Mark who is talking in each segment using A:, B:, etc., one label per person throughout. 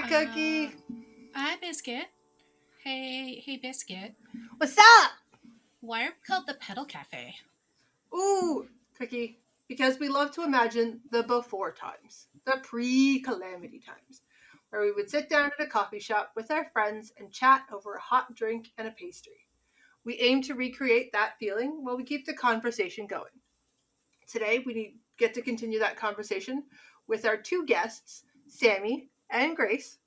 A: Cookie.
B: Hi, Biscuit. Hey, Biscuit.
A: What's up?
B: Why are we called the Petal Cafe?
A: Ooh, Cookie. Because we love to imagine the before times, the pre-calamity times, where we would sit down at a coffee shop with our friends and chat over a hot drink and a pastry. We aim to recreate that feeling while we keep the conversation going. Today, we get to continue that conversation with our two guests, Sammy and Grace,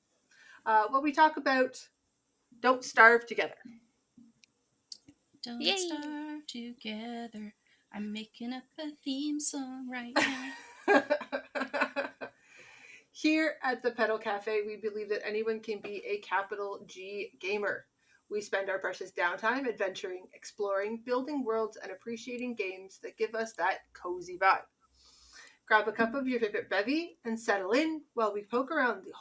A: while we talk about Don't Starve Together.
B: Don't
C: Yay.
B: starve together. I'm making up a theme song right now.
A: Here at the Petal Cafe, we believe that anyone can be a capital G gamer. We spend our precious downtime adventuring, exploring, building worlds, and appreciating games that give us that cozy vibe. Grab a cup of your favorite bevy and settle in while we poke around the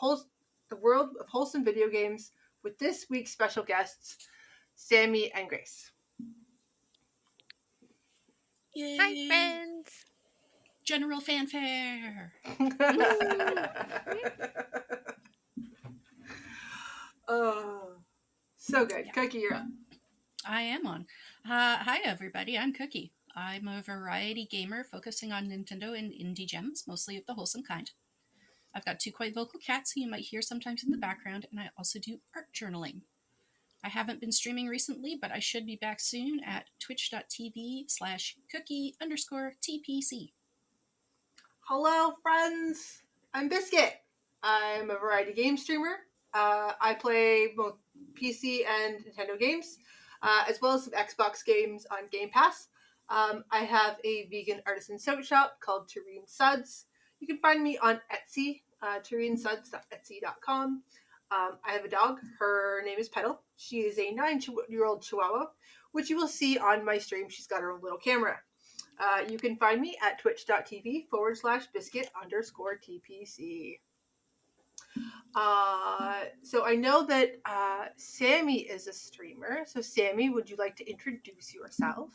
A: world of wholesome video games with this week's special guests, Sammy and Grace.
B: Yay!
C: Hi, friends.
B: General fanfare.
A: Oh, so good.
B: Yeah.
A: Cookie, you're up.
B: I am on. Hi, everybody. I'm Cookie. I'm a variety gamer focusing on Nintendo and indie gems, mostly of the wholesome kind. I've got two quite vocal cats who you might hear sometimes in the background, and I also do art journaling. I haven't been streaming recently, but I should be back soon at twitch.tv/cookie_TPC.
A: Hello, friends. I'm Biscuit. I'm a variety game streamer. I play both PC and Nintendo games, as well as some Xbox games on Game Pass. I have a vegan artisan soap shop called Tureen Suds. You can find me on Etsy, tureensuds.etsy.com. I have a dog. Her name is Petal. She is a 9-year-old Chihuahua, which you will see on my stream. She's got her own little camera. You can find me at twitch.tv/biscuit_TPC. So I know that Sammy is a streamer. So Sammy, would you like to introduce yourself?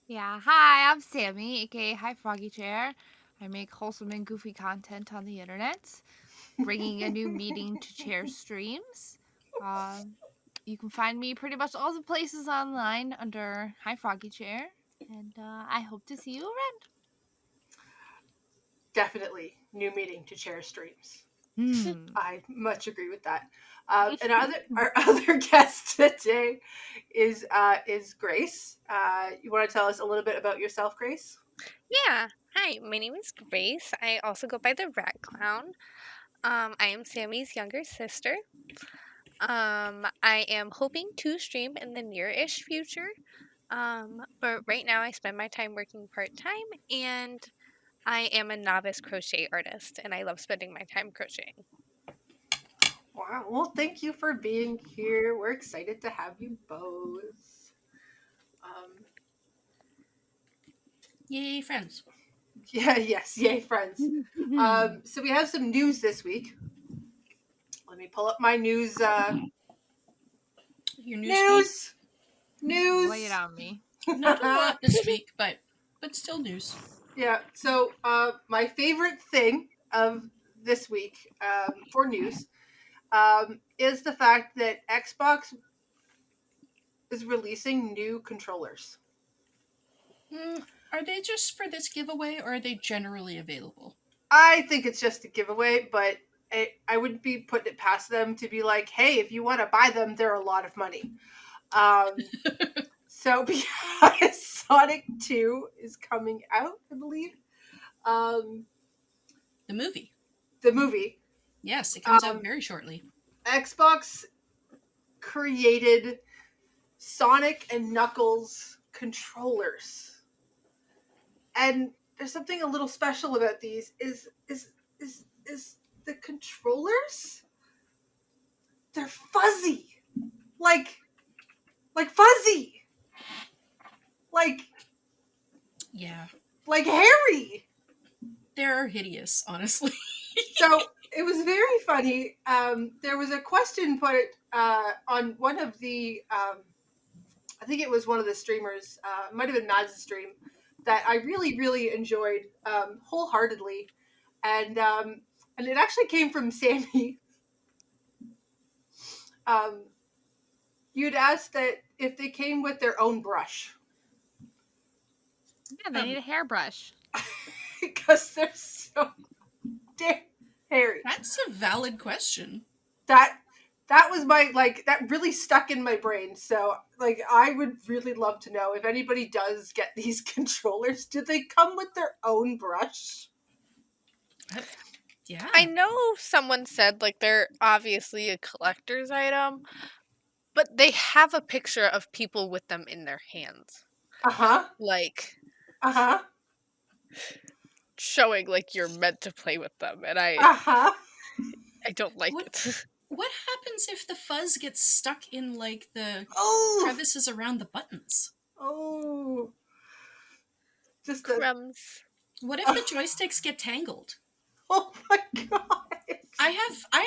C: Yeah, hi, I'm Sammy, aka HighFroggyChair. I make wholesome and goofy content on the internet, bringing a new meeting to chair streams. You can find me pretty much all the places online under HighFroggyChair, and I hope to see you around.
A: Definitely new meeting to chair streams. I much agree with that. And our other guest today is Grace. You want to tell us a little bit about yourself, Grace?
D: Yeah. Hi, my name is Grace. I also go by the Rat Clown. I am Sammy's younger sister. I am hoping to stream in the near-ish future. But right now I spend my time working part-time, and I am a novice crochet artist, and I love spending my time crocheting.
A: Wow. Well, thank you for being here. We're excited to have you both.
B: Yay, friends.
A: Yay, friends. So we have some news this week. Let me pull up my news.
B: Your news.
C: Lay it on me.
B: Not a lot this week, but still news.
A: Yeah. So my favorite thing of this week for news is the fact that Xbox is releasing new controllers.
B: Are they just for this giveaway, or are they generally available?
A: I think it's just a giveaway, but I wouldn't be putting it past them to be like, hey, if you want to buy them, they're a lot of money. So because Sonic 2 is coming out, I believe.
B: The movie.
A: The movie.
B: Yes, it comes out very shortly.
A: Xbox created Sonic and Knuckles controllers. And there's something a little special about these is the controllers, they're fuzzy. Like fuzzy.
B: Yeah.
A: Like hairy.
B: They're hideous, honestly.
A: So it was very funny. There was a question put on one of the, I think it was one of the streamers, might have been Mads' stream, that I really, really enjoyed wholeheartedly. And and it actually came from Sammy. You'd asked that if they came with their own brush.
C: Yeah, they need a hairbrush.
A: Because they're so damn hairy.
B: That's a valid question.
A: That was my, that really stuck in my brain. So, I would really love to know if anybody does get these controllers, do they come with their own brush?
B: Yeah.
D: I know someone said, they're obviously a collector's item, but they have a picture of people with them in their hands.
A: Uh-huh. Uh-huh.
D: Showing, you're meant to play with them, and I don't like it.
B: What happens if the fuzz gets stuck in, the crevices around the buttons?
A: Oh. Just
D: Crumbs.
B: What if the joysticks get tangled?
A: Oh my god.
B: I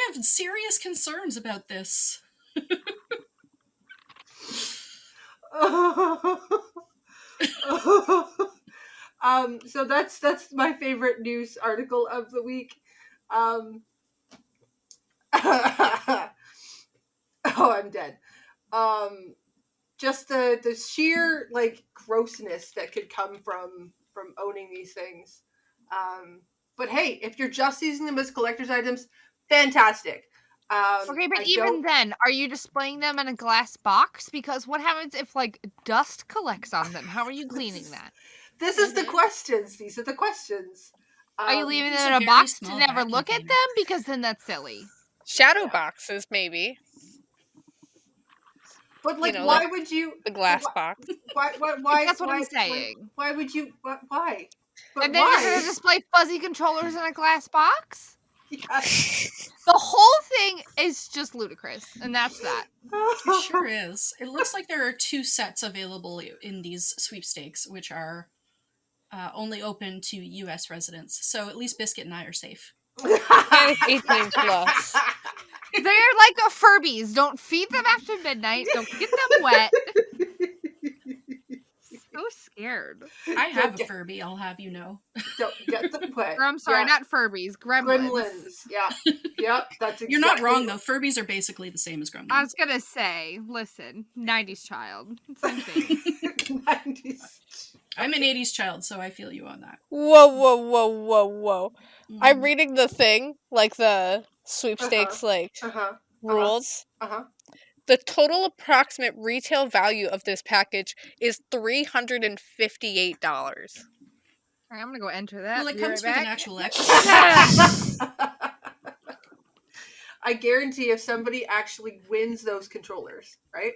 B: have serious concerns about this.
A: So that's my favorite news article of the week. Oh, I'm dead. Just the sheer grossness that could come from owning these things. But hey, if you're just using them as collector's items, fantastic.
C: Okay, but even then, are you displaying them in a glass box? Because what happens if dust collects on them? How are you cleaning that?
A: This is the questions. These are the questions.
C: Are you leaving them in a box to never look at them? Because then that's silly.
D: Shadow boxes, maybe.
A: But why would you?
D: The glass box.
A: Why?
C: That's what I'm saying.
A: Why would you? Why? But
C: and then you're going to display fuzzy controllers in a glass box?
A: Yes.
C: The whole thing is just ludicrous, and that's that.
B: It sure is. It looks like there are 2 sets available in these sweepstakes, which are only open to U.S. residents. So at least Biscuit and I are safe.
D: And it's 18 plus.
C: They're like the Furbies. Don't feed them after midnight. Don't get them wet. So scared.
B: I have a Furby, I'll have you know.
A: Don't get them wet.
C: Or, I'm sorry, not Furbies. Gremlins.
A: Yeah. Yep. That's exactly.
B: You're not wrong, though. Furbies are basically the same as gremlins.
C: I was going to say, listen, 90s child. Same thing.
A: 90s.
B: I'm an 80s child, so I feel you on that.
D: Whoa. I'm reading the thing, the sweepstakes, rules. The total approximate retail value of this package is $358.
C: Alright, I'm going to go enter that.
B: Well, it comes with an actual extra.
A: I guarantee if somebody actually wins those controllers, right?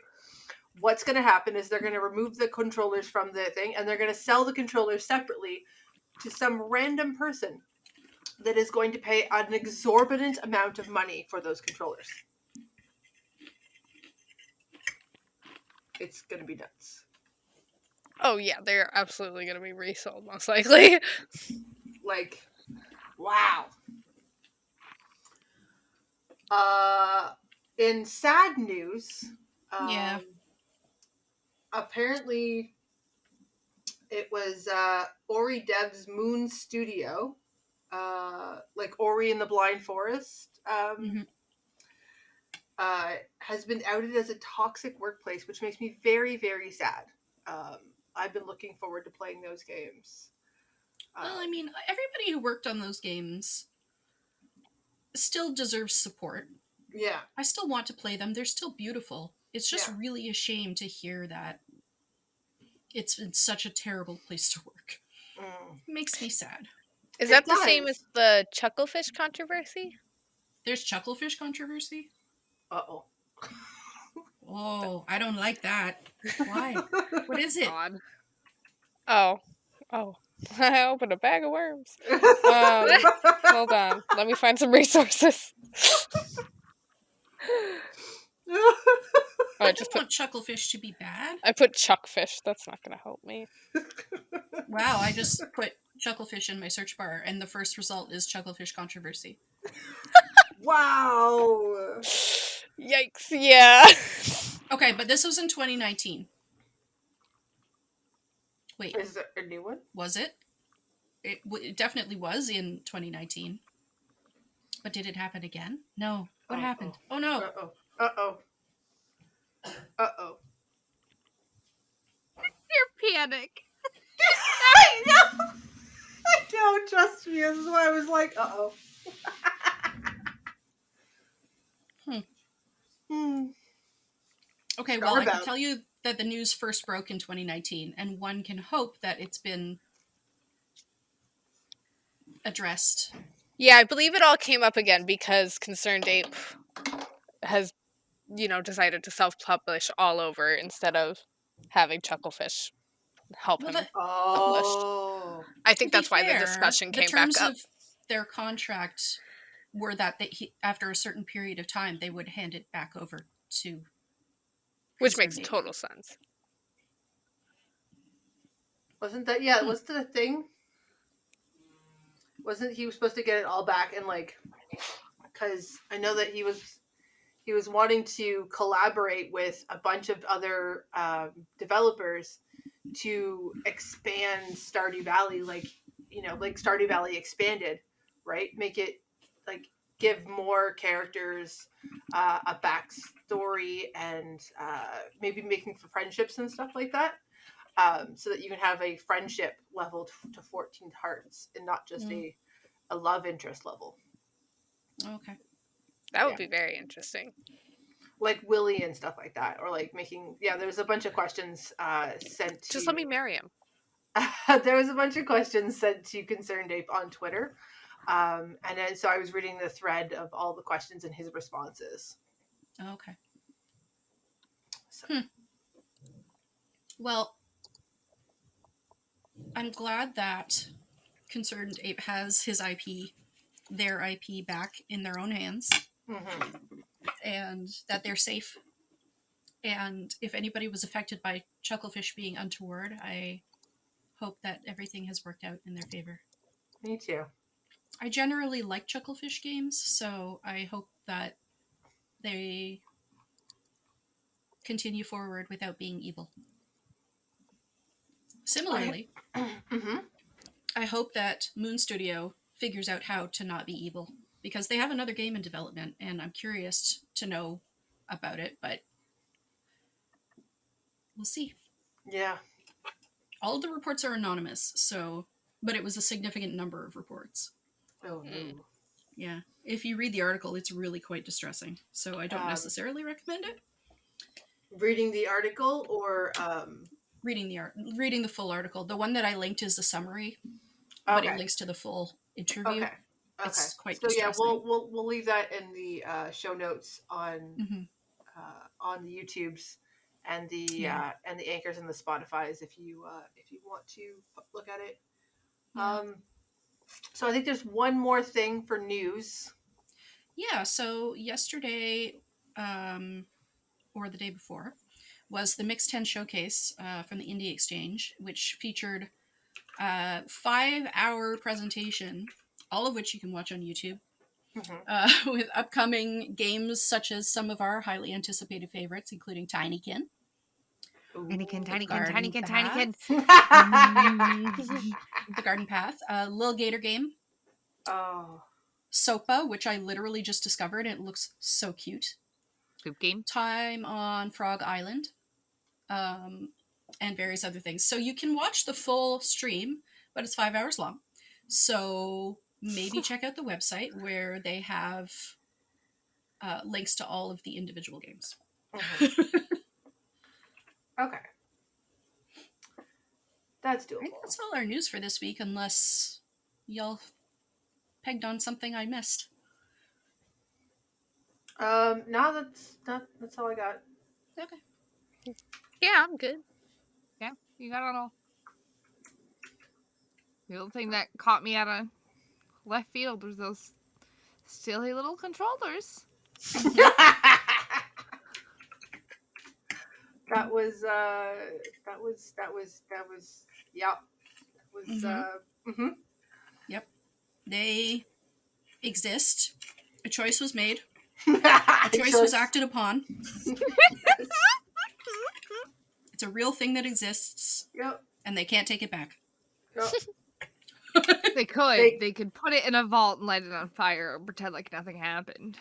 A: What's going to happen is they're going to remove the controllers from the thing, and they're going to sell the controllers separately to some random person that is going to pay an exorbitant amount of money for those controllers. It's going to be nuts.
D: Oh, yeah, they're absolutely going to be resold, most likely.
A: Wow. In sad news, apparently it was Ori Dev's Moon Studio, Ori in the Blind Forest, has been outed as a toxic workplace, which makes me very, very sad. I've been looking forward to playing those games.
B: Well, I mean, everybody who worked on those games still deserves support.
A: Yeah.
B: I still want to play them. They're still beautiful. It's just really a shame to hear that it's in such a terrible place to work. It makes me sad.
D: Is that the same as the Chucklefish controversy?
B: There's Chucklefish controversy?
A: Uh-oh.
B: Oh, I don't like that. Why? What is it?
D: Oh. I opened a bag of worms. Hold on. Let me find some resources.
B: I just want Chucklefish to be bad.
D: I put Chuckfish. That's not going to help me.
B: Wow, I just put Chucklefish in my search bar, and the first result is Chucklefish controversy.
A: Wow.
D: Yikes, yeah.
B: Okay, but this was in 2019. Wait.
A: Is there a new one?
B: Was it? It definitely was in 2019. But did it happen again? No. What
A: Uh-oh.
B: happened? Oh no.
A: Uh-oh. Uh-oh.
C: Your panic.
A: I know. I don't trust me. This is why I was like, uh-oh.
B: Okay, well, I can tell you that the news first broke in 2019, and one can hope that it's been addressed.
D: Yeah, I believe it all came up again because Concerned Ape has, decided to self-publish all over instead of having Chucklefish help him publish.
A: Oh.
D: I think that's why
B: fair,
D: the discussion came
B: the terms
D: back up.
B: of their contract were that after a certain period of time, they would hand it back over to
D: Which makes
B: Concerned Ape.
D: total sense.
A: Wasn't that, yeah, wasn't that a thing? Wasn't he was supposed to get it all back and like, because I know that he was wanting to collaborate with a bunch of other developers to expand Stardew Valley, like Stardew Valley expanded, right? Make it like give more characters a backstory and maybe making for friendships and stuff like that. So that you can have a friendship level to 14 hearts and not just a love interest level.
B: Okay.
D: That would be very interesting.
A: Like Willie and stuff like that, or like making, there was a bunch of questions sent to...
D: Just let me marry him.
A: There was a bunch of questions sent to Concerned Ape on Twitter. And then so I was reading the thread of all the questions and his responses.
B: Okay.
A: So.
B: Well, I'm glad that Concerned Ape has his IP, their IP, back in their own hands, and that they're safe. And if anybody was affected by Chucklefish being untoward, I hope that everything has worked out in their favor.
A: Me too.
B: I generally like Chucklefish games, so I hope that they continue forward without being evil. Similarly, I hope that Moon Studio figures out how to not be evil, because they have another game in development, and I'm curious to know about it, but we'll see.
A: Yeah.
B: All of the reports are anonymous, but it was a significant number of reports.
A: Oh, no.
B: Yeah. If you read the article, it's really quite distressing, so I don't necessarily recommend it.
A: Reading the article or...
B: Reading the full article. The one that I linked is a summary, but it links to the full interview. Okay. It's quite distressing.
A: So yeah, we'll leave that in the show notes on the YouTubes and the Anchors and the Spotifys if you want to look at it. Yeah. So I think there's one more thing for news.
B: Yeah. So yesterday, or the day before, was the Mix 10 showcase from the Indie Exchange, which featured a 5-hour presentation, all of which you can watch on YouTube, with upcoming games such as some of our highly anticipated favorites, including Tinykin.
C: Tinykin.
B: The Garden Path. Lil Gator game.
A: Oh.
B: Sopa, which I literally just discovered, and it looks so cute.
C: Poop game.
B: Time on Frog Island. And various other things. So you can watch the full stream, but it's 5 hours long. So maybe check out the website where they have links to all of the individual games.
A: Okay. That's doable.
B: I think that's all our news for this week, unless y'all pegged on something I missed.
A: No, that's all I got.
B: Okay.
D: Yeah, I'm good.
C: Yeah, you got it all. The only thing that caught me out of left field was those silly little controllers.
A: That was yep.
B: Yep. They exist. A choice was made. A choice was acted upon. It's a real thing that exists.
A: Yep.
B: And they can't take it back.
A: Yep.
C: They could.
A: They-
C: They could put it in a vault and light it on fire and pretend like nothing happened.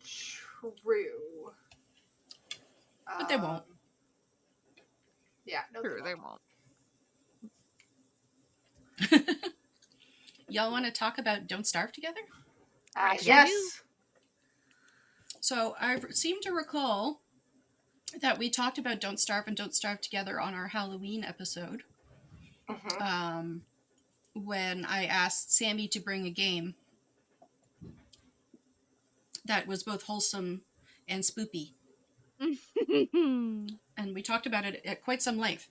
A: True.
B: But they won't.
A: Yeah, no,
C: True,
A: they
C: they
A: won't.
C: won't.
B: Y'all want to talk about Don't Starve Together?
C: I sure
A: Yes.
B: So I seem to recall that we talked about Don't Starve and Don't Starve Together on our Halloween episode.
A: Mhm.
B: When I asked Sammy to bring a game that was both wholesome and spoopy. And we talked about it at quite some length.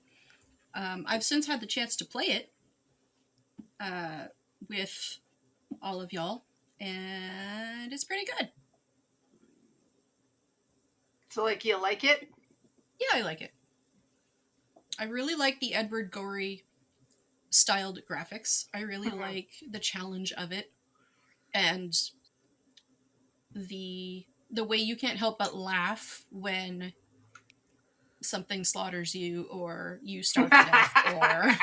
B: I've since had the chance to play it with all of y'all, and it's pretty good.
A: So, like, you like it?
B: Yeah, I like it. I really like the Edward Gorey styled graphics. I really like the challenge of it, and the way you can't help but laugh when something slaughters you, or you starve to death, or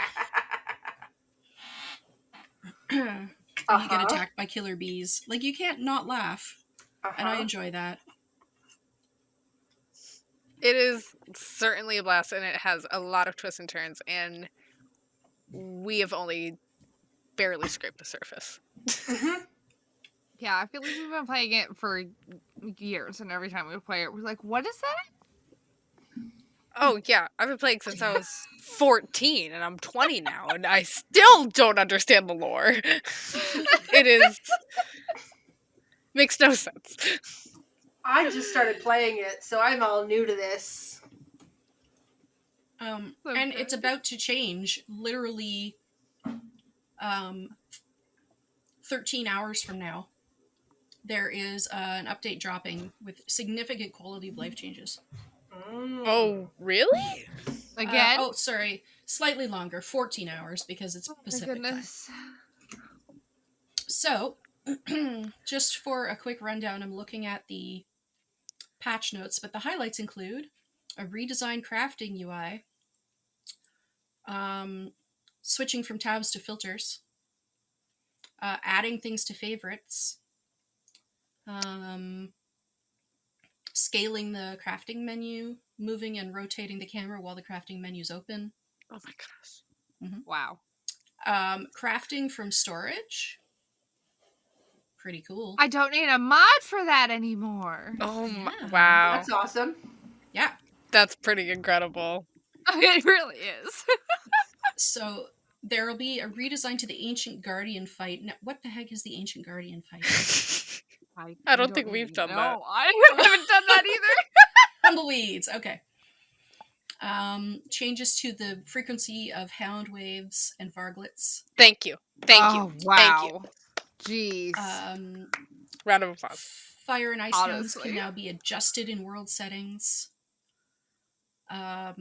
B: you get attacked by killer bees. Like, you can't not laugh, and I enjoy that.
D: It is certainly a blast, and it has a lot of twists and turns, and we have only barely scraped the surface.
C: Yeah, I feel like we've been playing it for years, and every time we play it, we're like, what is that?
D: Oh, yeah. I've been playing since I was 14, and I'm 20 now, and I still don't understand the lore. It is... makes no sense.
A: I just started playing it, so I'm all new to this.
B: And it's about to change literally 13 hours from now. There is an update dropping with significant quality of life changes.
D: Oh, really?
C: Again?
B: Sorry. Slightly longer, 14 hours, because it's Pacific time. So, just for a quick rundown, I'm looking at the patch notes, but the highlights include a redesigned crafting UI, switching from tabs to filters, adding things to favorites, scaling the crafting menu, moving and rotating the camera while the crafting menu's open.
D: Oh my gosh.
B: Mm-hmm.
C: Wow.
B: Crafting from storage. Pretty cool.
C: I don't need a mod for that anymore.
D: Oh my,
B: Yeah.
D: wow.
A: That's awesome.
B: Yeah.
D: That's pretty incredible.
C: It really is.
B: So there will be a redesign to the Ancient Guardian fight. Now, what the heck is the Ancient Guardian fight?
D: I don't think we've done that.
C: No, I haven't done that either.
B: Tumbleweeds. Okay. Changes to the frequency of hound waves and varglets.
D: Thank you. Thank you.
C: Wow.
D: Thank you.
C: Jeez.
D: Round of applause.
B: Fire and ice hounds
C: Honestly.
B: can now be adjusted in world settings.
A: I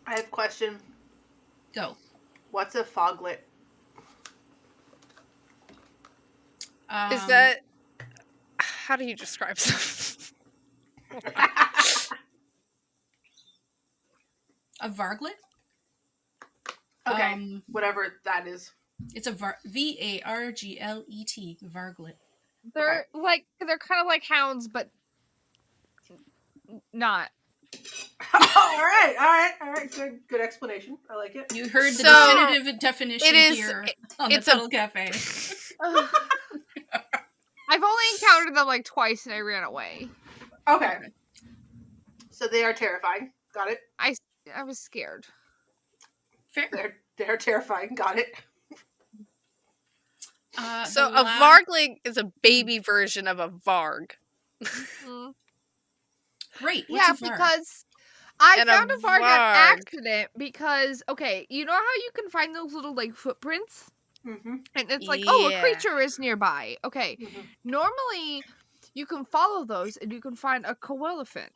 A: have a question.
B: Go.
A: What's a foglet?
D: Is that... How do you describe something?
B: a varglet?
A: Okay, whatever that is.
B: It's a V-A-R-G-L-E-T, varglet.
C: They're they're kind of like hounds, but not.
A: all right. Good explanation. I like it.
B: You heard the
D: So,
B: definitive definition
D: it is-
B: here on
D: it's
B: the Petal Cafe.
C: I've only encountered them like twice, and I ran away.
A: Okay. So they are terrifying. Got it.
C: I was scared.
B: Fair.
A: They're terrifying. Got it.
D: So
B: the
D: a vargling is a baby version of a varg.
C: Mm.
B: Great.
C: Yeah,
B: What's a varg?
C: because I
D: And a
C: found a varg on
D: varg.
C: accident because, okay, you know how you can find those little, like, footprints?
A: Mm-hmm.
C: And it's like, oh, a
D: Yeah.
C: creature is nearby. Okay,
A: Mm-hmm.
C: normally you can follow those and you can find a coelephant.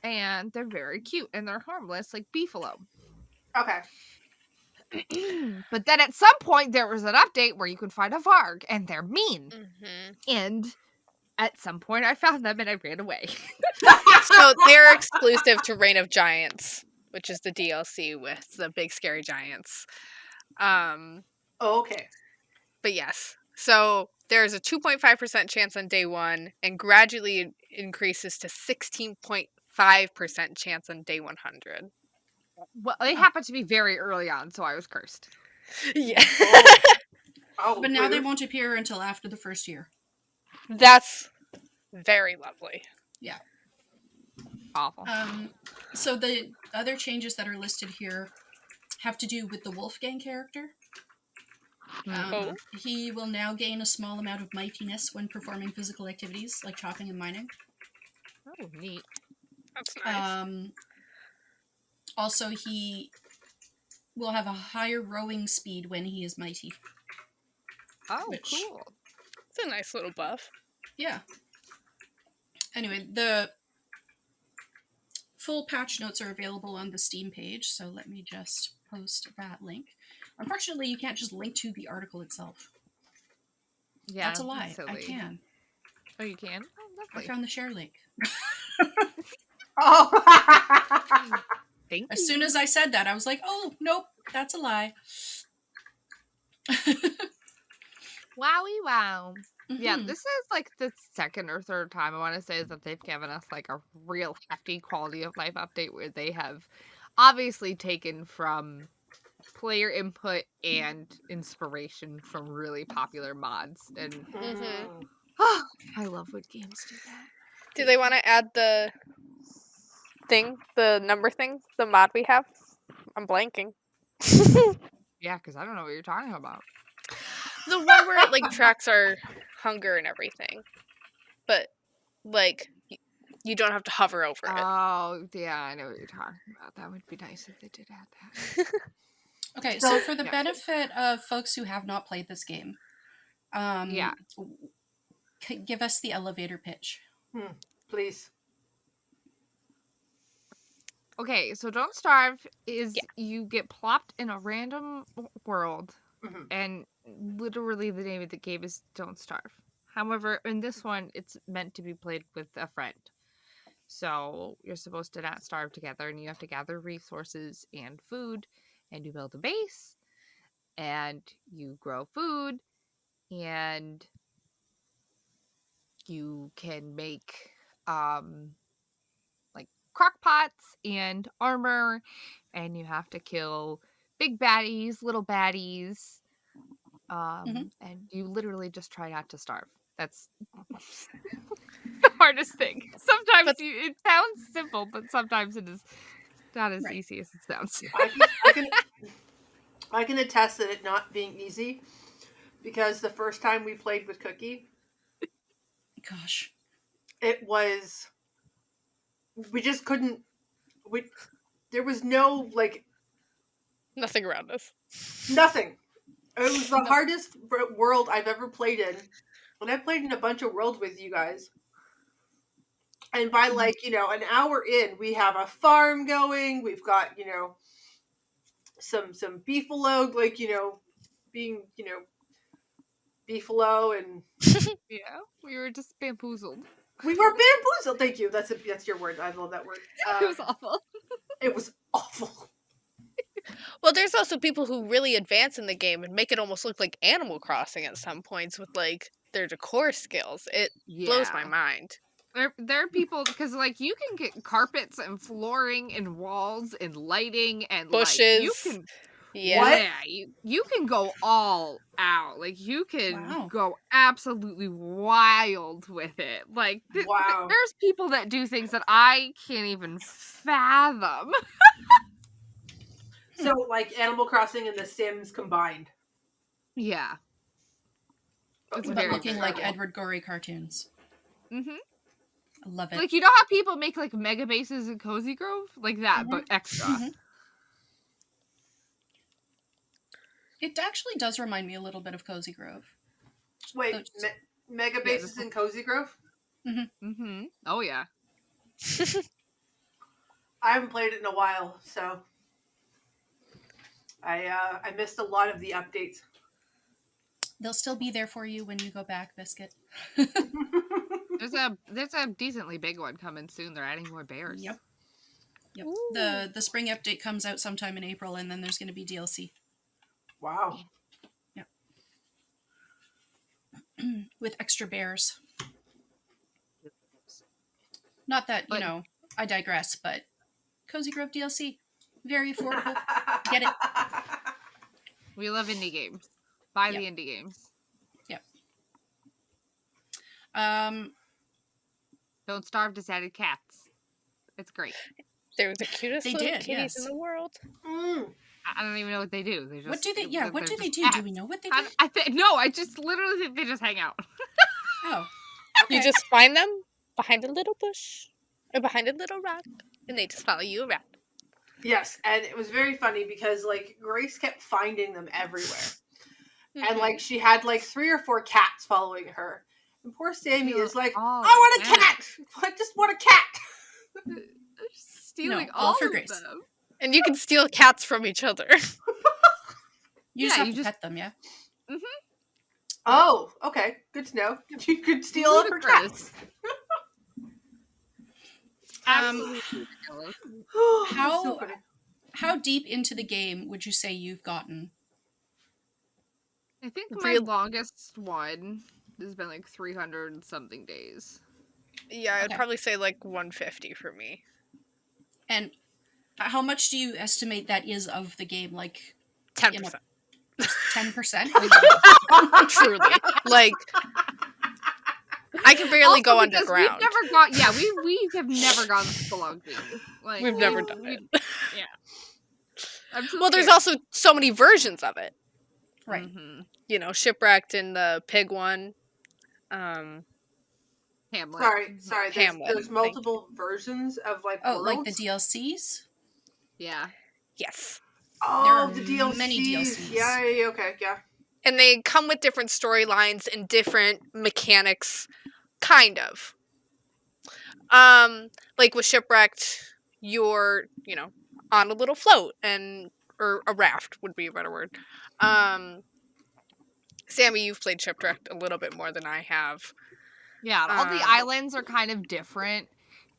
C: And they're very cute and they're harmless, like beefalo.
A: Okay.
C: But then at some point there was an update where you could find a varg and they're mean.
D: Mm-hmm.
C: And at some point I found them and I ran away.
D: So they're exclusive to Reign of Giants, which is the DLC with the big scary giants.
A: Okay.
D: But yes. So there's a 2.5% chance on day 1 and gradually it increases to 16.5% chance on day 100.
C: Well, it happened to be very early on, so I was cursed.
D: Yeah.
A: Oh,
B: But now they
A: rude.
B: won't appear until after the first year.
D: That's very lovely.
B: Yeah.
C: Awful.
B: So the other changes that are listed here have to do with the Wolfgang character.
D: Oh.
B: He will now gain a small amount of mightiness when performing physical activities like chopping and mining.
C: Oh, neat.
D: That's nice.
B: Also, he will have a higher rowing speed when he is mighty.
C: Oh, cool.
D: It's a nice little buff.
B: Yeah. Anyway, the full patch notes are available on the Steam page, so let me just post that link. Unfortunately, you can't just link to the article itself.
C: Yeah,
B: That's a lie. I
C: silly.
B: can.
C: Oh, you can? Oh,
B: I
C: lovely.
B: found the share link.
A: Oh.
C: Thank
B: As
C: you.
B: soon as I said that, I was like, oh, nope, that's a lie.
C: Wowie wow. Yeah,
B: Mhm.
C: this is like the second or third time I want to say that they've given us like a real hefty quality of life update where they have obviously taken from player input and inspiration from really popular mods. And
D: Mm-hmm.
C: I love when games do that.
D: Do they want to add the number thing, the mod we have? I'm blanking.
C: Yeah, because I don't know what you're talking about.
D: The one where it like tracks our hunger and everything, but like you don't have to hover over it.
C: Oh, yeah, I know what you're talking about. That would be nice if they did add that.
B: Okay,
A: So-
B: so for the
C: Yeah.
B: benefit of folks who have not played this game,
C: Yeah.
B: Give us the elevator pitch.
A: Please.
C: Okay, so Don't Starve is
D: Yeah.
C: you get plopped in a random world,
A: Mhm.
C: and literally the name of the game is Don't Starve. However, in this one, it's meant to be played with a friend. So you're supposed to not starve together, and you have to gather resources and food, and you build a base, and you grow food, and you can make like crock pots and armor, and you have to kill big baddies, little baddies, and you literally just try not to starve. That's the hardest thing. Sometimes it sounds simple, but sometimes it is not as
B: Right.
C: easy as it sounds.
A: I can attest that it not being easy, because the first time we played with Cookie,
B: Gosh.
A: it was, we just couldn't, there was no, like,
D: Nothing around us.
A: nothing. It was the hardest world I've ever played in. And I played in a bunch of worlds with you guys. And by like, an hour in, we have a farm going. We've got, some beefalo, like, being, beefalo, and
C: Yeah, we were just bamboozled.
A: we were bamboozled. Thank you. That's your word. I love that word.
C: It was awful.
A: It was awful.
D: Well, there's also people who really advance in the game and make it almost look like Animal Crossing at some points with like their decor skills. It blows my mind.
C: There are people, because like you can get carpets and flooring and walls and lighting and
D: Bushes.
C: like you can
D: Yeah.
C: you can go all out. Like you can
B: Wow.
C: go absolutely wild with it. Like
A: Wow.
C: there's people that do things that I can't even fathom.
A: So, like, Animal Crossing and The Sims combined.
C: Yeah.
A: But
C: It's
A: with
B: But
C: very,
B: looking
C: very
B: like
C: cool.
B: Edward Gorey cartoons.
C: Mm-hmm.
B: I love it.
C: Like, you know how people make like mega bases in Cozy Grove? Like that, but extra.
B: Mhm. It actually does remind me a little bit of Cozy Grove.
A: Wait,
B: Those-
A: Mega
C: Yeah,
A: Bases in Cozy Grove?
C: Mm-hmm. Oh yeah.
A: I haven't played it in a while, so I missed a lot of the updates.
B: They'll still be there for you when you go back, Biscuit.
C: There's a decently big one coming soon. They're adding more bears.
B: Yep. The spring update comes out sometime in April, and then there's going to be DLC.
A: Wow.
B: With extra bears. Not that,
C: But-
B: I digress, but Cozy Grove DLC, very affordable. Get it.
C: We love indie games. Buy
B: Yep.
C: the indie games. Don't starve to sad cats. It's great.
D: They're the cutest
B: They
D: little
B: did,
D: kitties in
B: yes.
D: the world.
A: Mm.
C: I don't even know what they do. They just,
B: What do they? Yeah, what do
C: they're
B: they
C: just
B: do? Do
C: cats.
B: we know what they do?
C: I just literally think they just hang out.
B: Oh,
D: You
B: okay.
D: just find them behind a little bush or behind a little rock, and they just follow you around.
A: Yes, and it was very funny because like Grace kept finding them everywhere. And like she had like 3 or 4 cats following her. And poor Sammy is like,
C: all
A: I want a
C: the
A: cat! I just want a cat!
C: They're stealing
B: No, all
C: all
B: for
C: of
B: Grace.
C: them.
D: And you can steal cats from each other.
B: You just
C: Yeah,
B: have
C: you
B: to
C: just-
B: pet them, yeah.
A: Oh, okay. Good to know. You could steal her cat.
C: Ludicrous.
B: Um,
C: Absolutely ridiculous.
B: How-
A: So funny.
B: How deep into the game would you say you've gotten?
C: I think my
D: Real-
C: longest one has been like 300 and something days.
D: Yeah, I'd
B: Okay.
D: probably say like 150 for me.
B: And how much do you estimate that is of the game? Like
D: 10%.
B: 10%?
D: Truly. Like, I can barely
C: Also
D: go
C: because
D: underground.
C: We've never gone. Yeah, we have never gone spelunking. Like
D: We've never done it.
C: Yeah. I'm so
D: Well, there's
C: scared.
D: also so many versions of it.
B: Right.
C: Mhm.
D: You know, Shipwrecked and the pig one.
C: Hamlet.
A: Sorry.
D: Hamlet,
A: There's
D: thank
A: multiple versions of like
B: Oh, like
A: worlds.
B: the DLCs?
C: Yeah.
D: Yes.
A: Oh,
B: There are
A: the DLCs.
B: many DLCs.
A: Yeah, okay, yeah.
D: And they come with different storylines and different mechanics, kind of. Like with Shipwrecked, you're, on a little float or a raft would be a better word. Sammy, you've played Shipwrecked a little bit more than I have.
C: Yeah, all the
D: Um,
C: islands are kind of different,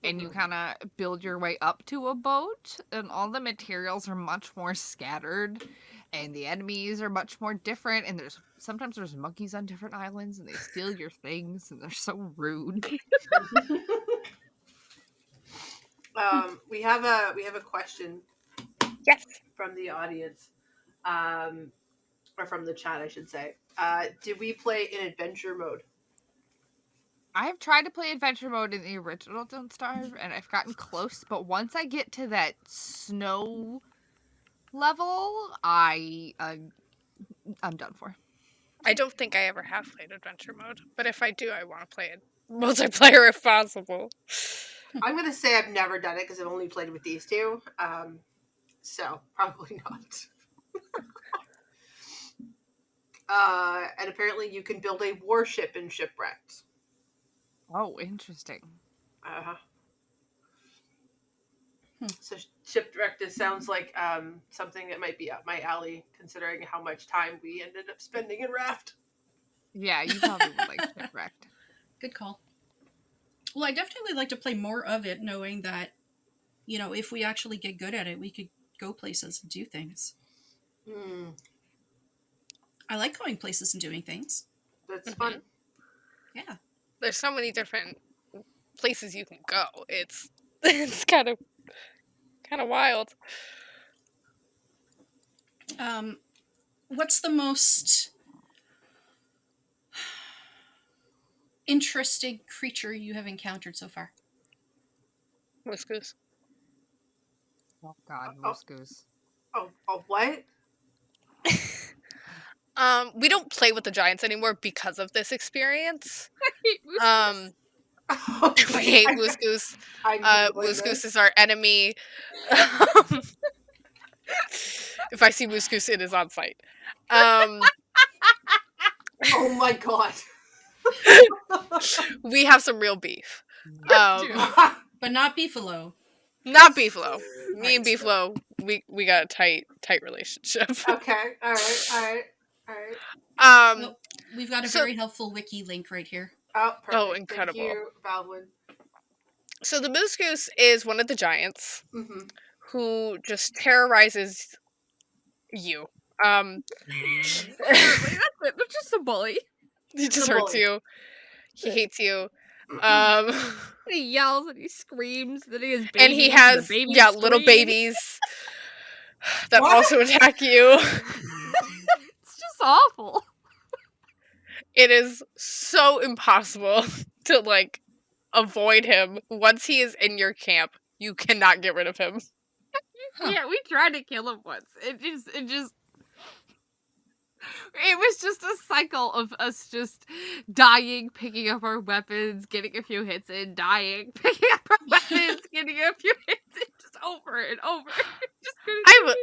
C: and you
A: Mhm.
C: kind of build your way up to a boat, and all the materials are much more scattered, and the enemies are much more different, and sometimes there's monkeys on different islands, and they steal your things, and they're so rude.
A: We have a question
D: Yes.
A: from the audience, or from the chat, I should say. Did we play in adventure mode?
C: I have tried to play adventure mode in the original Don't Starve, and I've gotten close, but once I get to that snow level, I'm done for.
D: I don't think I ever have played Adventure Mode, but if I do, I want to play it multiplayer if possible.
A: I'm gonna say I've never done it because I've only played with these two. So probably not. And apparently you can build a warship in Shipwrecked.
C: Oh, interesting.
A: Uh-huh.
B: Hmm.
A: So Shipwrecked sounds like something that might be up my alley, considering how much time we ended up spending in Raft.
C: Yeah, you probably would like Shipwrecked.
B: Good call. Well, I definitely like to play more of it, knowing that, if we actually get good at it, we could go places and do things.
A: Hmm,
B: I like going places and doing things.
A: that's
D: Mhm.
A: fun.
B: Yeah.
D: There's so many different places you can go. It's kind of wild.
B: What's the most interesting creature you have encountered so far?
D: Moose Goose.
C: Oh God,
A: Oh.
C: Moose Goose.
A: Oh, what?
D: We don't play with the giants anymore because of this experience.
C: Moose
D: We hate Moose Goose. Moose Goose is our enemy. If I see Moose Goose, it is on sight.
A: Oh my god.
D: We have some real beef.
B: But not Beefalo.
D: Not Beefalo. Me and
B: Right.
D: Beefalo, we got a tight relationship.
A: Okay, alright.
B: Well, we've got a
D: so-
B: very helpful wiki link right here.
A: Oh, perfect.
D: Oh, incredible.
A: Thank you, Baldwin.
D: So the Moose Goose is one of the giants
A: Mm-hmm.
D: who just terrorizes you.
C: Literally, that's it. They're just a bully.
D: He just
A: The
D: hurts
A: bully.
D: you. He hates you.
C: He yells and he screams. Then he has babies.
D: And he has
C: the babies
D: little
C: scream.
D: babies that
A: What?
D: also attack you.
C: It's just awful.
D: It is so impossible to like avoid him. Once he is in your camp, you cannot get rid of him.
B: Huh.
C: Yeah, we tried to kill him once. It was just a cycle of us just dying, picking up our weapons, getting a few hits in, dying, picking up our weapons, getting a few hits in, just over and over. Just
D: I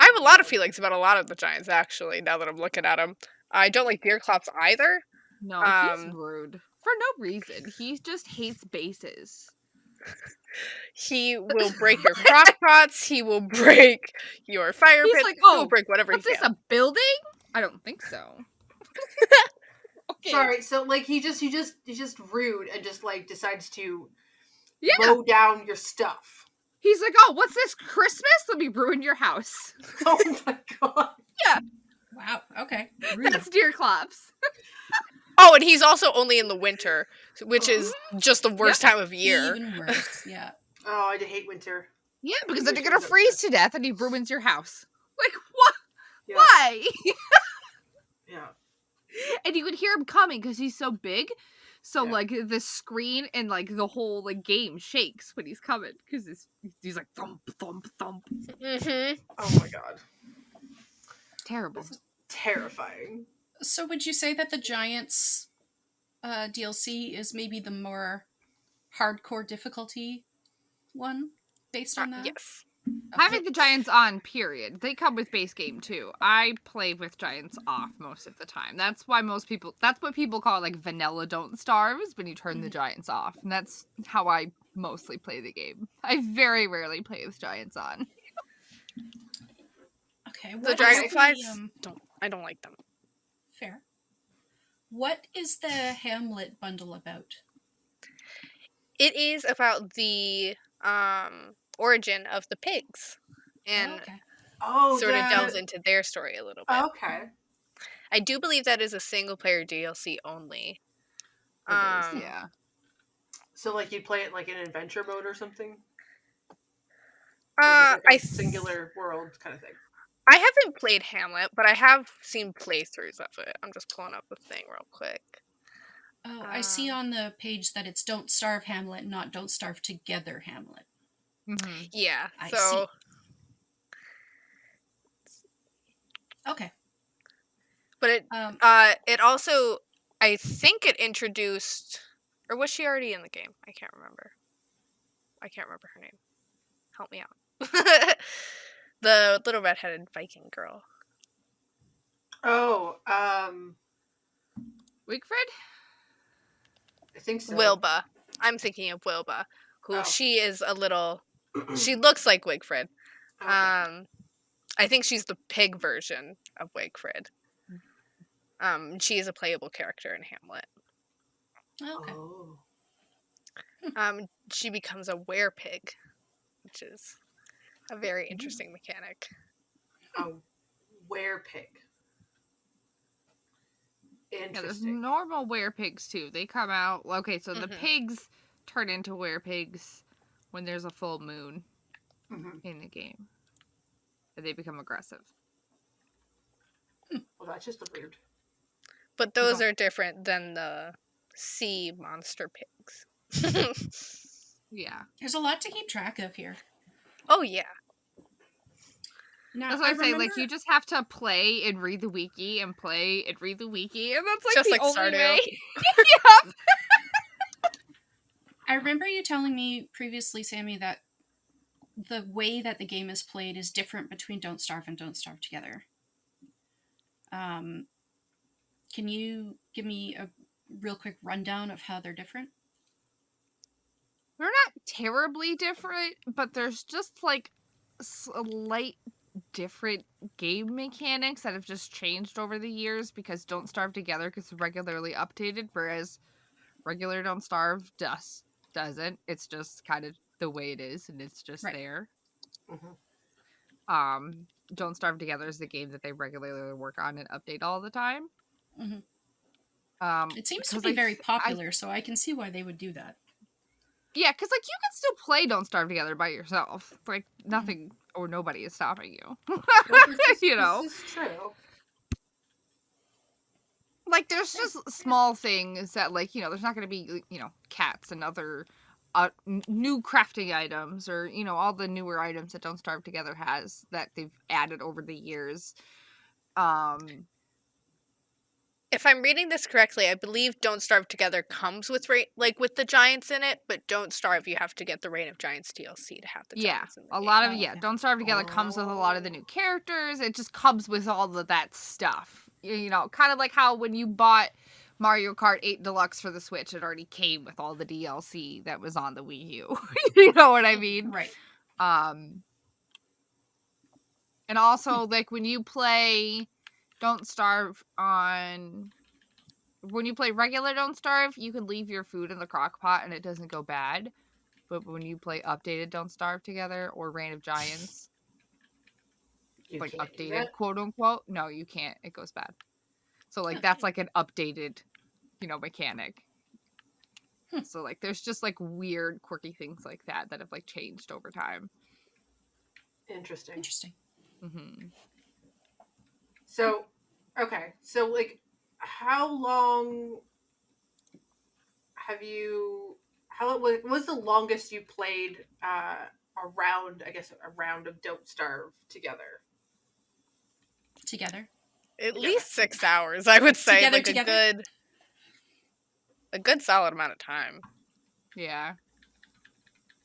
D: have a lot of feelings about a lot of the giants, actually, now that I'm looking at them. I don't like Deerclops either.
C: No, he's rude. For no reason. He just hates bases.
D: He will break your crock pots, he will break your fire
C: He's
D: pits,
C: like,
D: he will break whatever
C: what's
D: he
C: this,
D: can.
C: a building? I don't think so. Okay.
A: Sorry, so like he's just rude and just like decides to
C: Yeah.
A: mow down your stuff.
C: He's like, oh, what's this, Christmas? Let me ruin your house.
A: Oh my god.
B: Wow. Okay. Rude.
C: That's Deerclops.
D: Oh, and he's also only in the winter, which is just the worst time of year.
B: Even worse. Yeah.
A: Oh, I hate winter.
C: Yeah, because then you're
A: Winter's
C: gonna freeze
A: upset.
C: to death and he ruins your house. Like, what?
A: Yeah.
C: Why?
A: Yeah.
C: And you could hear him coming because he's so big. So
A: Yeah.
C: like the screen and like the whole like game shakes when he's coming because he's like thump thump thump.
D: Mm-hmm.
A: Oh my god.
C: Terrible.
A: This is terrifying.
B: So would you say that the Giants DLC is maybe the more hardcore difficulty one based on that?
D: Yes.
C: Having the Giants on, period. They come with base game too. I play with Giants off most of the time. That's what people call like vanilla Don't Starve, is when you turn the Giants off. And that's how I mostly play the game. I very rarely play with Giants on.
B: Okay.
D: The
B: what is
D: dragonflies,
B: the,
D: I don't like them.
B: fair. What is the Hamlet bundle about?
D: It is about the origin of the pigs, and
B: Okay.
A: Oh,
D: sort of delves into their story a little bit.
A: Okay.
D: I do believe that is a single player DLC only.
A: It is,
C: Yeah.
A: So like you'd play it like in adventure mode or something?
D: I
A: Like a singular world kind of thing.
D: I haven't played Hamlet, but I have seen playthroughs of it. I'm just pulling up the thing real quick.
B: Oh, I see on the page that it's Don't Starve Hamlet, not Don't Starve Together Hamlet.
C: Mm-hmm.
D: Yeah,
B: I
D: so
B: Okay.
D: but
B: Um,
D: it also, I think it introduced, or was she already in the game? I can't remember her name. Help me out. The little red-headed Viking girl.
A: Oh,
C: Wigfrid?
A: I think so.
D: Wilba. I'm thinking of Wilba, who
A: Oh.
D: she is a little. She looks like Wigfrid.
A: Okay.
D: I think she's the pig version of Wigfrid. She is a playable character in Hamlet.
B: okay.
A: Oh.
D: She becomes a werepig, which is a very interesting mechanic.
A: A werepig.
C: Yeah, there's
A: Interesting.
C: normal werepigs too. They come out. Okay, so the
D: Mhm.
C: pigs turn into werepigs when there's a full moon
A: Mhm.
C: in the game. And they become aggressive.
A: Well, that's just weird.
D: But those are different than the sea monster pigs.
C: Yeah.
B: There's a lot to keep track of here.
D: Oh, yeah.
B: Now,
C: That's what I say. Like,
B: remember-
C: you just have to play and read the wiki and play and read the wiki. And that's like
D: Just
C: the
D: like
C: only
D: Stardew.
C: way.
B: I remember you telling me previously, Sammy, that the way that the game is played is different between Don't Starve and Don't Starve Together. Can you give me a real quick rundown of how they're different?
C: They're not terribly different, but there's just like slight different game mechanics that have just changed over the years because Don't Starve Together gets regularly updated, whereas regular Don't Starve doesn't. It's just kind of the way it is, and it's just
B: Right.
C: there.
A: Mhm.
C: Don't Starve Together is the game that they regularly work on and update all the time.
B: Mhm. It seems to
C: 'Cause
B: be
C: I
B: very
C: th-
B: popular, so I can see why they would do that.
C: Yeah, because like you can still play Don't Starve Together by yourself. Like nothing or nobody is stopping you.
A: Well, this
C: Know,
A: is true.
C: like there's just small things that like there's not going to be cats and other new crafting items or all the newer items that Don't Starve Together has that they've added over the years.
D: If I'm reading this correctly, I believe Don't Starve Together comes with with the giants in it, but Don't Starve you have to get the Reign of Giants DLC to have the
C: Yeah,
D: giants in the
C: a
D: game.
C: lot of
B: Oh, okay.
C: Don't Starve Together comes with a lot of the new characters. It just comes with all of that stuff. Kind of like how when you bought Mario Kart 8 Deluxe for the Switch, it already came with all the DLC that was on the Wii U. You know what I mean?
B: Right.
C: And also like when you play Don't Starve when you play regular Don't Starve, you can leave your food in the crock pot and it doesn't go bad. But when you play updated Don't Starve Together or Reign of Giants,
A: You
C: like
A: can't do
C: updated
A: that?
C: quote unquote, no, you can't. It goes bad. So like that's like an updated, mechanic. So like there's just like weird, quirky things like that have like changed over time.
A: Interesting.
C: Mm-hmm.
A: So, okay. So, like, how long have you? What was the longest you played a round? I guess a round of Don't Starve together.
B: Together.
D: At least 6 hours, I would say.
B: Together?
D: A good solid amount of time.
C: Yeah.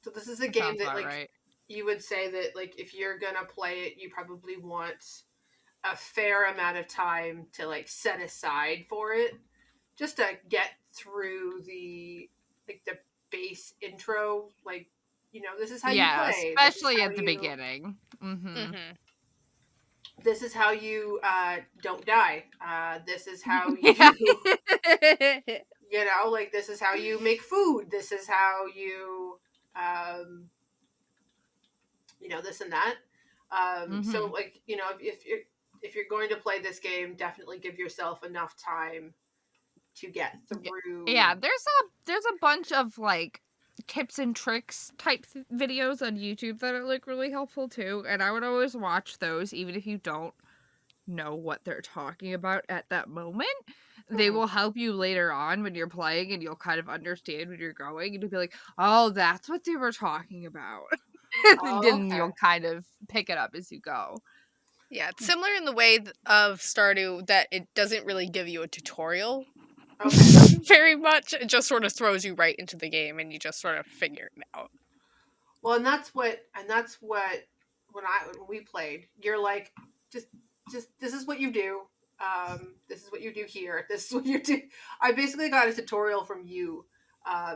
A: So this is a
C: That
A: game
C: sounds
A: that
C: about
A: like
C: right.
A: you would say that like if you're gonna play it, you probably want a fair amount of time to like set aside for it, just to get through the base intro. Like, this is how you
C: Yeah,
A: play. This is
C: especially
A: how
C: at the
A: you.
C: beginning. Mm-hmm.
D: Mm-hmm.
A: This is how you don't die. This is how
C: Yeah.
A: you. Like this is how you make food. This is how you. This and that. So
C: Mm-hmm.
A: like if you're going to play this game, definitely give yourself enough time to get through.
C: Yeah, there's a bunch of like tips and tricks type videos on YouTube that are like really helpful too, and I would always watch those even if you don't know what they're talking about at that moment. They will help you later on when you're playing and you'll kind of understand when you're going and you'll be like, "Oh, that's what they were talking about." And
A: Oh,
C: then
A: okay.
C: you'll kind of pick it up as you go.
D: Yeah, it's similar in the way of Stardew that it doesn't really give you a tutorial
A: Okay.
D: very much. It just sort of throws you right into the game and you just sort of figure it out.
A: Well, and that's what when we played, you're like, just this is what you do. This is what you do here. This is what you do. I basically got a tutorial from you.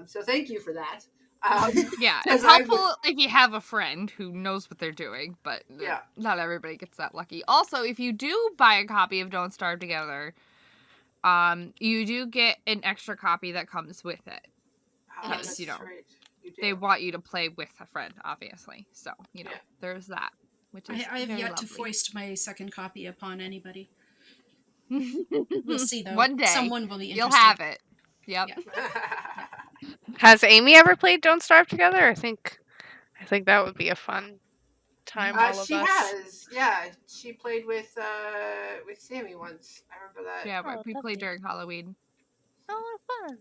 A: So thank you for that.
C: Yeah,
A: 'Cause
C: it's helpful if you have a friend who knows what they're doing, but
A: Yeah.
C: not everybody gets that lucky. Also, if you do buy a copy of Don't Starve Together, you do get an extra copy that comes with it.
A: That's
C: Yes,
A: right. You do.
C: they want you to play with a friend, obviously. So,
A: Yeah.
C: there's that, which is
B: I have
C: very
B: yet to
C: lovely.
B: foist my second copy upon anybody. We'll see, though.
C: One day,
B: Someone will be interested.
C: you'll have it. Yep.
B: Yeah.
D: Has Amy ever played Don't Starve Together? I think that would be a fun time. All of
A: She
D: us.
A: has. Yeah, she played with Sammy once. I remember that.
C: Yeah,
D: Oh,
C: we
D: lovely.
C: played during Halloween.
D: Oh, fun.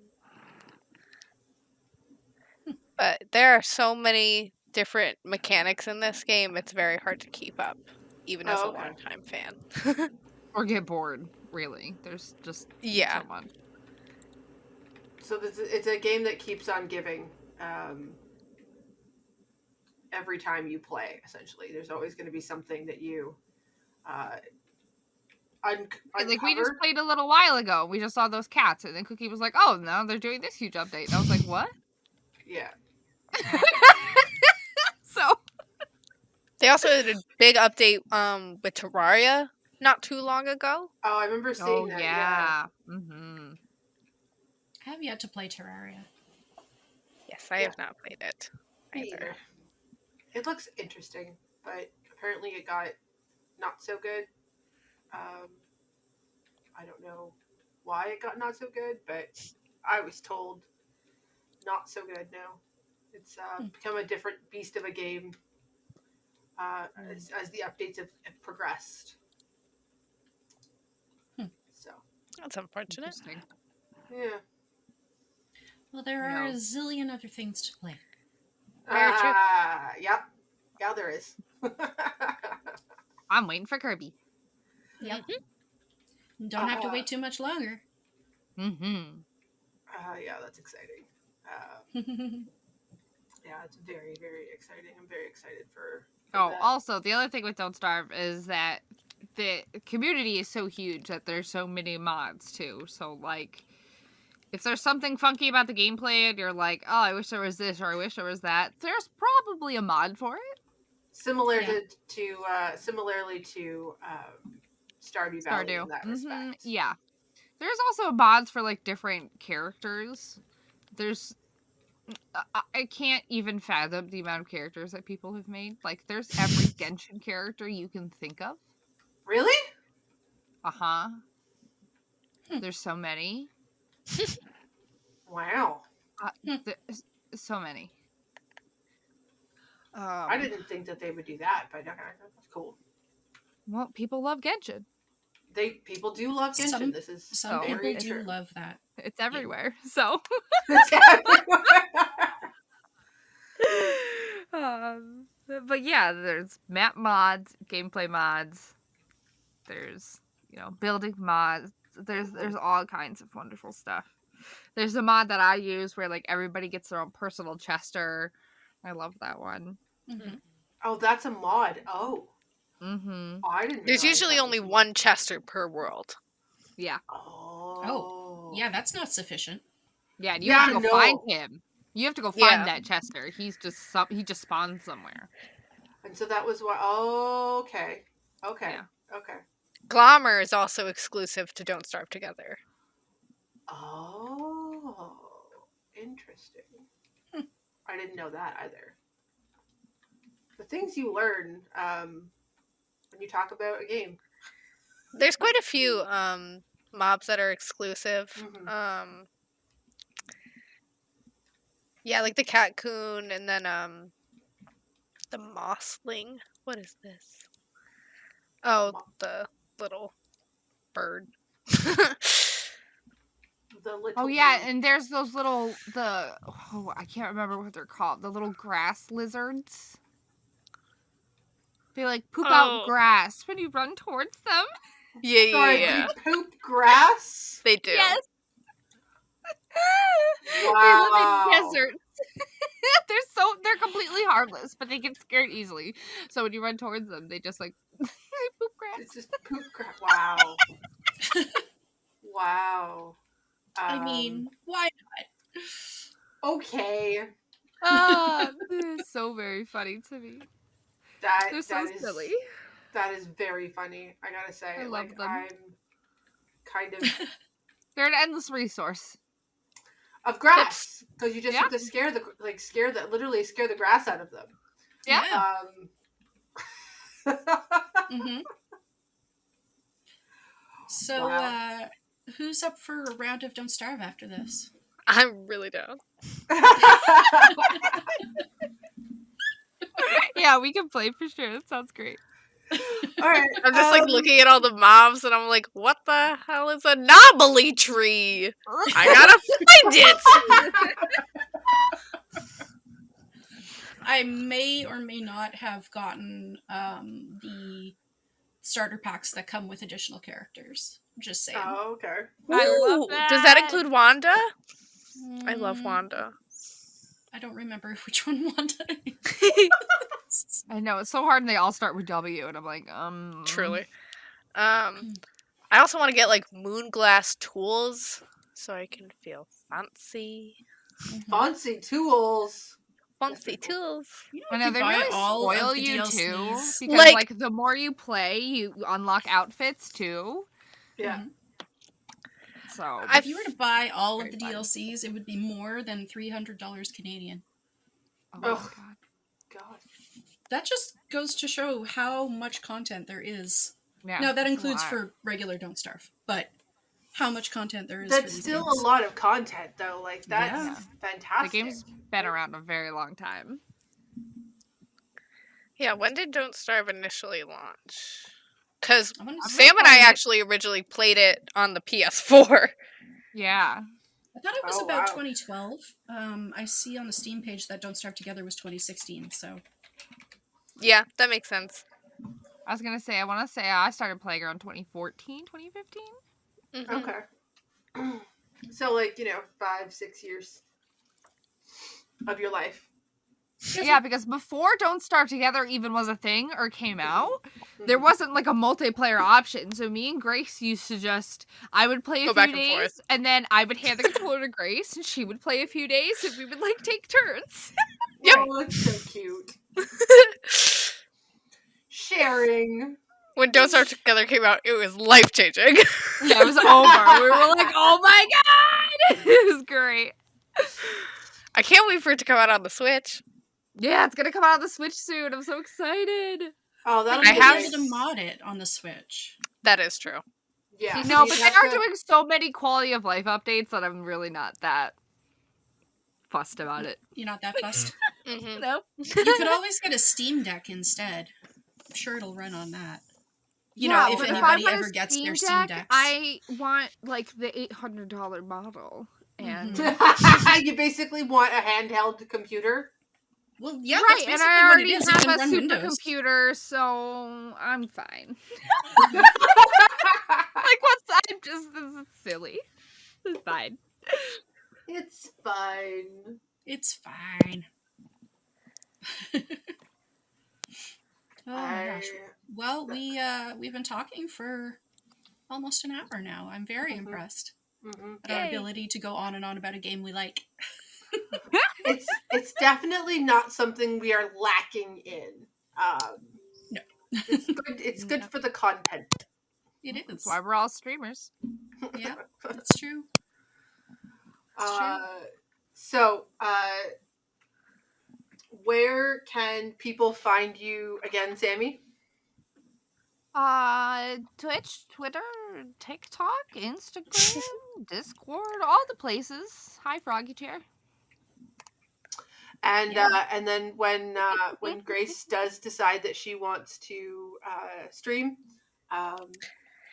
D: But there are so many different mechanics in this game, it's very hard to keep up, even as a
A: Okay.
D: longtime fan.
C: Or get bored, really. There's just
D: Yeah.
C: so much.
A: So it's a game that keeps on giving. Every time you play, essentially, there's always going to be something that you
C: Like we just
A: uncover.
C: played a little while ago. We just saw those cats, and then Cookie was like, "Oh, now they're doing this huge update." And I was like, "What?"
A: Yeah.
C: So
D: They also did a big update with Terraria not too long ago.
A: Oh, I remember seeing that. Yeah.
C: Mm-hmm.
B: I have yet to play Terraria.
D: Yes, I have not played it
A: Me
D: either.
A: either. It looks interesting, but apparently it got not so good. I don't know why it got not so good, but I was told not so good now. It's become a different beast of a game as the updates have progressed. So
D: That's unfortunate.
C: Interesting.
A: yeah.
B: Well, there are a zillion other things to play.
D: Very true.
A: Yeah, there is.
C: I'm waiting for Kirby.
B: Yep. Don't have to wait too much longer.
C: Mm-hmm.
A: Yeah, that's exciting. Yeah, it's very, very exciting. I'm very excited for that.
C: Also, the other thing with Don't Starve is that the community is so huge that there's so many mods, too. So, like, if there's something funky about the gameplay and you're like, oh, I wish there was this or I wish there was that, there's probably a mod for it.
A: Similarly to Stardew Valley in that respect.
C: Yeah. There's also mods for, like, different characters. There's... I can't even fathom the amount of characters that people have made. Like, there's every Genshin character you can think of.
A: Really?
C: Uh-huh. There's so many.
A: Wow.
C: There's so many.
A: I didn't think that they would do that, but okay, that's cool.
C: Well, people love Genshin.
A: People do love Genshin.
B: Some people do love that.
C: It's everywhere, so. But yeah, there's map mods, gameplay mods. There's, building mods. There's all kinds of wonderful stuff. There's a mod that I use where, like, everybody gets their own personal Chester. I love that one.
B: Mm-hmm.
A: Oh, that's a mod. Oh.
C: Mm-hmm.
A: Oh, I didn't.
D: There's usually only one Chester per world.
C: Yeah.
A: Oh.
B: Yeah, that's not sufficient.
C: Yeah, and you have to go find him. You have to go find that Chester. He just spawns somewhere.
A: And so that was what. Oh, okay. Okay.
C: Yeah.
A: Okay.
D: Glommer is also exclusive to Don't Starve Together.
A: Oh, interesting. I didn't know that either. The things you learn when you talk about a game.
D: There's quite a few mobs that are exclusive.
A: Mm-hmm.
D: Yeah, like the cat coon, and then the mossling. What is this? Oh, the little bird.
A: Oh
C: yeah, and there's those little I can't remember what they're called. The little grass lizards. They like poop out grass when you run towards them.
D: Yeah.
A: They poop grass?
D: They do.
C: Yes.
A: Wow.
C: They live in deserts. They're completely harmless, but they get scared easily. So when you run towards them, they just like they poop grass.
A: It's just poop grass. Wow. Wow.
B: I mean, why not?
A: Okay.
C: This is so very funny to me. They're so silly.
A: That is very funny. I gotta say,
C: I love them.
A: I'm kind of.
C: They're an endless resource
A: Of grass, because you just have to scare the grass out of them.
C: Yeah.
B: Mm-hmm. So, who's up for a round of Don't Starve after this?
D: I'm really down.
C: Yeah, we can play for sure. That sounds great.
A: All right.
D: I'm just like looking at all the mobs, and I'm like, what the hell is a knobbly tree? I gotta find it!
B: I may or may not have gotten the starter packs that come with additional characters. Just saying.
A: Oh, okay.
C: I love that.
D: Does that include Wanda? I love Wanda.
B: I don't remember which one Wanda is.
C: I know, it's so hard and they all start with W, and I'm like,
D: Truly. I also want to get, like, moonglass tools, so I can feel fancy.
A: Fancy tools.
D: Fancy tools.
C: I know, they really spoil you,
B: DLCs.
C: too. Because, like, the more you play, you unlock outfits, too.
A: Yeah.
B: Mm-hmm.
C: So,
B: if you were to buy all of the DLCs, it would be more than $300 Canadian.
C: Oh my god.
B: that just goes to show how much content there is.
C: Yeah,
B: Now, that
C: it's a
B: includes
C: lot.
B: for regular Don't Starve, but how much content there is for
A: That's
B: these
A: still
B: games.
A: a lot of content, though. Like, that's
B: Yeah.
C: The
A: fantastic.
C: game's been around a very long time.
D: Yeah, when did Don't Starve initially launch? Because
B: I want to
C: I'm
B: say,
D: Sam and I
C: playing it-
D: actually originally played it on the PS4.
C: Yeah.
B: I thought it was
A: Oh,
B: about
A: wow.
B: 2012. I see on the Steam page that Don't Starve Together was 2016, so
D: Yeah, that makes sense.
C: I was gonna say, I want to say I started playing around 2014, 2015.
D: Mhm.
A: Okay. So, like, 5-6 years of your life.
C: Yeah, because before Don't Starve Together even was a thing or came out, there wasn't like a multiplayer option. So me and Grace used to I would play a
D: Go
C: few
D: back and
C: days,
D: forth.
C: and then I would hand the controller to Grace, and she would play a few days, and we would like take turns.
D: Yep.
A: Oh, it's so cute. Sharing.
D: When Don't Starve Together came out, it was life changing.
C: Yeah, it was over. We were like, oh my god! It was great.
D: I can't wait for it to come out on the Switch.
C: Yeah, it's gonna come out on the Switch soon. I'm so excited.
A: Oh, that'll
B: but
A: be
B: you'll
D: I
B: be
D: have-
B: able to
A: nice.
B: mod it on the Switch.
D: That is true.
A: Yeah.
C: No,
A: you
C: but they
A: have
C: are
A: to-
C: doing so many quality of life updates that I'm really not that fussed about it.
B: You're not that fussed.
D: Mhm.
C: Nope.
B: You could always get a Steam Deck instead. I'm sure it'll run on that. You
C: Yeah,
B: know, if
C: but
B: anybody
C: I want a
B: ever gets their
C: Steam
B: Steam
C: Deck,
B: Decks.
C: I want like the $800 model. And
A: You basically want a handheld computer.
B: Well, yeah,
C: right,
B: that's
C: and
B: basically
C: I
B: what
C: already
B: it is. It
C: have
B: can
C: a
B: run Windows.
C: supercomputer, so I'm fine. Like, this is silly. It's fine.
A: It's fine.
B: It's fine. Oh my gosh. Well, we've been talking for almost an hour now. I'm very impressed at our
D: Yay.
B: ability to go on and on about a game we like.
A: It's definitely not something we are lacking in.
B: No.
A: It's good. It's good
C: No.
A: for the content.
B: It is.
C: That's why we're all streamers.
B: Yeah, that's true. It's true.
A: So, where can people find you again, Sammy?
C: Twitch, Twitter, TikTok, Instagram, Discord, all the places. HighFroggyChair.
A: And
B: Yeah.
A: and then when Grace does decide that she wants to stream,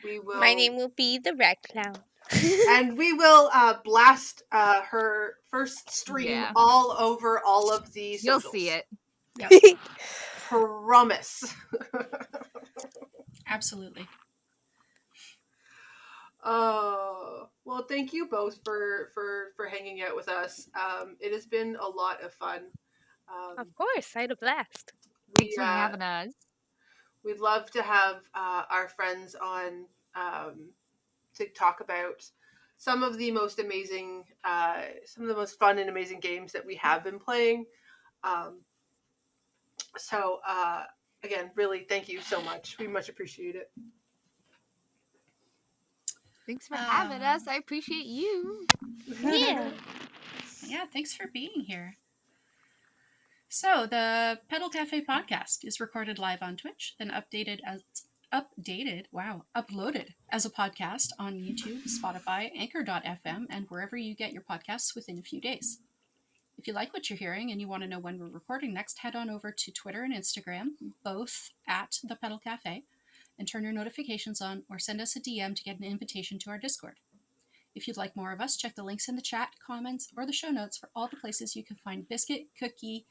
A: we will.
D: My name will be the Red Clown.
A: And we will blast her first stream
C: Yeah.
A: all over all of the
C: You'll
A: socials.
C: see it.
B: Yep.
A: Promise.
B: Absolutely.
A: Well, thank you both for hanging out with us. It has been a lot of fun.
D: Of course, I had a blast.
C: Thanks for having us.
A: We'd love to have our friends on to talk about some of the most amazing, some of the most fun and amazing games that we have been playing. So again, really, thank you so much. We much appreciate it.
C: Thanks for having us. I appreciate you.
D: Yeah.
B: Yeah, thanks for being here. So, the Petal Cafe podcast is recorded live on Twitch, then uploaded as a podcast on YouTube, Spotify, Anchor.fm, and wherever you get your podcasts within a few days. If you like what you're hearing and you want to know when we're recording next, head on over to Twitter and Instagram, both at the Petal Cafe, and turn your notifications on or send us a DM to get an invitation to our Discord. If you'd like more of us, check the links in the chat, comments, or the show notes for all the places you can find Biscuit, Cookie,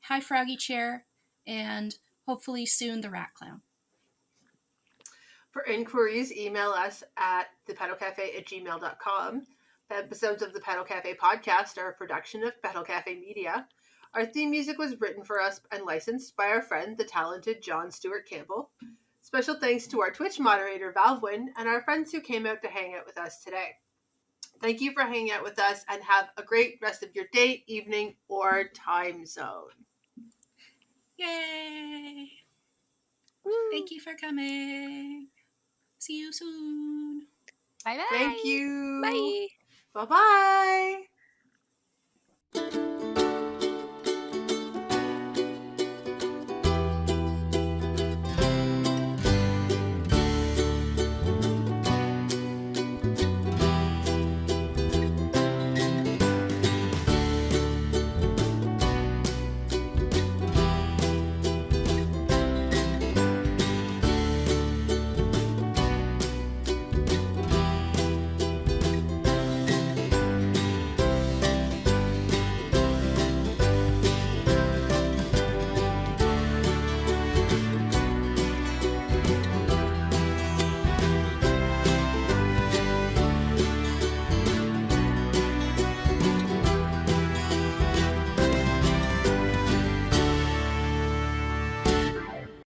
B: HighFroggyChair, and hopefully soon the Rat Clown.
A: For inquiries, email us at thepetalcafe@gmail.com. The episodes of the Petal Cafe podcast are a production of Petal Cafe Media. Our theme music was written for us and licensed by our friend, the talented John Stewart Campbell. Special thanks to our Twitch moderator, Valwyn, and our friends who came out to hang out with us today. Thank you for hanging out with us, and have a great rest of your day, evening, or time zone.
B: Yay! Thank you for coming. See you soon.
C: Bye bye.
A: Thank you.
D: Bye.
A: Bye-bye.